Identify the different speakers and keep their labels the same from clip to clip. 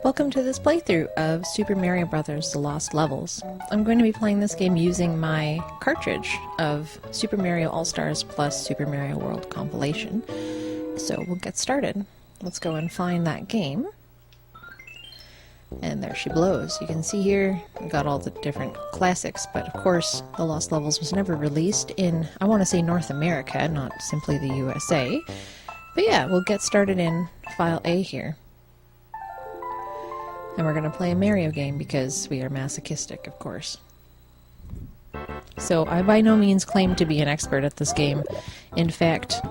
Speaker 1: Welcome to this playthrough of Super Mario Bros. The Lost Levels. I'm going to be playing this game using my cartridge of Super Mario All-Stars plus Super Mario World compilation. So we'll get started. Let's go and find that game. And there she blows. You can see here, we got all the different classics, but of course, The Lost Levels was never released in, I want to say North America, not simply the USA. But yeah, we'll get started in File A here. And we're going to play a Mario game because we are masochistic, of course. So I by no means claim to be an expert at this game. In fact,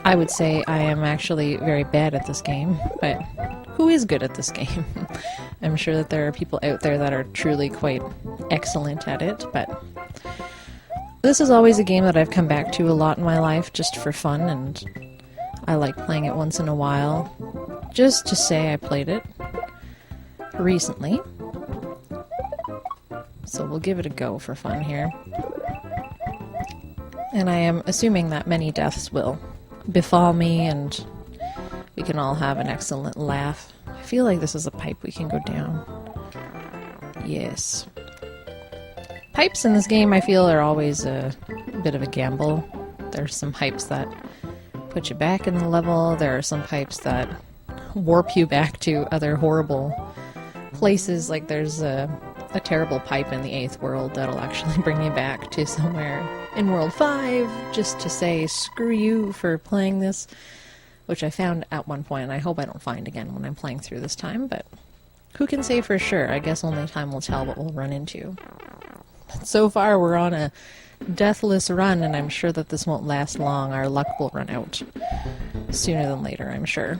Speaker 1: I would say I am actually very bad at this game, but who is good at this game? I'm sure that there are people out there that are truly quite excellent at it, but this is always a game that I've come back to a lot in my life just for fun, and I like playing it once in a while, just to say I played it recently. So we'll give it a go for fun here. And I am assuming that many deaths will befall me and we can all have an excellent laugh. I feel like this is a pipe we can go down. Yes. Pipes in this game I feel are always a bit of a gamble. There's some pipes that put you back in the level. There are some pipes that warp you back to other horrible places. Like there's a terrible pipe in the 8th world that'll actually bring you back to somewhere in World 5 just to say screw you for playing this, which I found at one point and I hope I don't find again when I'm playing through this time, but who can say for sure? I guess only time will tell what we'll run into. But so far we're on a deathless run and I'm sure that this won't last long. Our luck will run out sooner than later, I'm sure.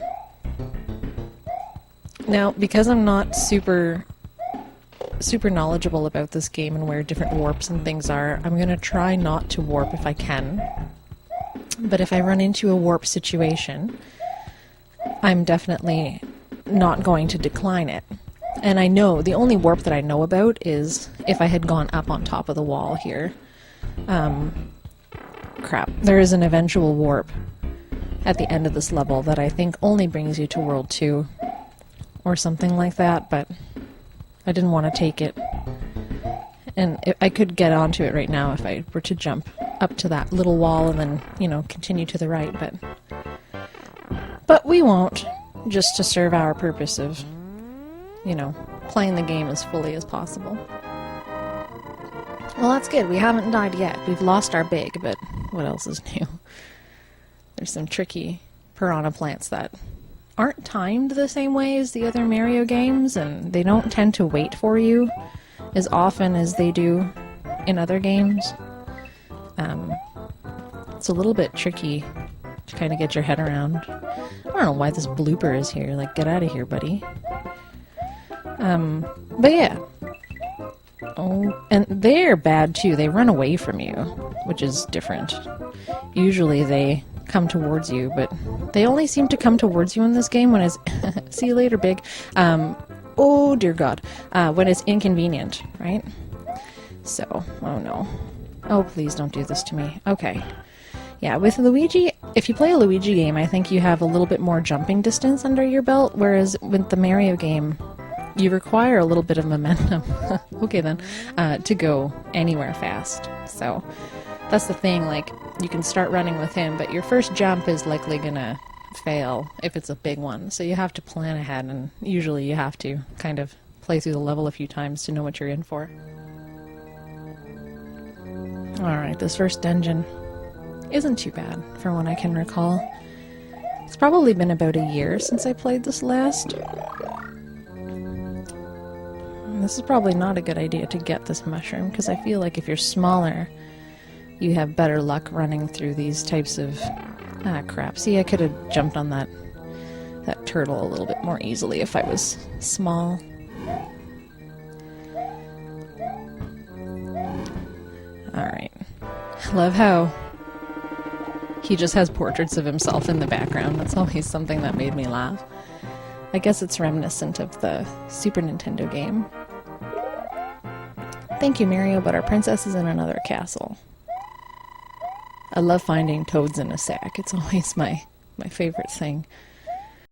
Speaker 1: Now, because I'm not super knowledgeable about this game and where different warps and things are, I'm going to try not to warp if I can. But if I run into a warp situation, I'm definitely not going to decline it. And I know, the only warp that I know about is if I had gone up on top of the wall here. Crap. There is an eventual warp at the end of this level that I think only brings you to World 2 or something like that, but I didn't want to take it. And I could get onto it right now if I were to jump up to that little wall and then, you know, continue to the right, but we won't, just to serve our purpose of, you know, playing the game as fully as possible. Well, that's good. We haven't died yet. We've lost our big, but what else is new? There's some tricky piranha plants that aren't timed the same way as the other Mario games, and they don't tend to wait for you as often as they do in other games. It's a little bit tricky to kind of get your head around. I don't know why this blooper is here. Like, get out of here, buddy. But yeah. Oh, and they're bad too. They run away from you, which is different. Usually they come towards you, but they only seem to come towards you in this game when it's see you later, big. Oh dear God, when it's inconvenient, right? So, oh no. Oh, please don't do this to me. Okay. Yeah, with Luigi, if you play a Luigi game, I think you have a little bit more jumping distance under your belt, whereas with the Mario game, you require a little bit of momentum, okay then, to go anywhere fast. So, that's the thing, like, you can start running with him, but your first jump is likely gonna fail if it's a big one. So you have to plan ahead, and usually you have to kind of play through the level a few times to know what you're in for. Alright, this first dungeon isn't too bad, from what I can recall. It's probably been about a year since I played this last. And this is probably not a good idea to get this mushroom, because I feel like if you're smaller, you have better luck running through these types of... Ah, crap. See, I could have jumped on that turtle a little bit more easily if I was small. Alright. I love how he just has portraits of himself in the background. That's always something that made me laugh. I guess it's reminiscent of the Super Nintendo game. Thank you, Mario, but our princess is in another castle. I love finding toads in a sack. It's always my favorite thing.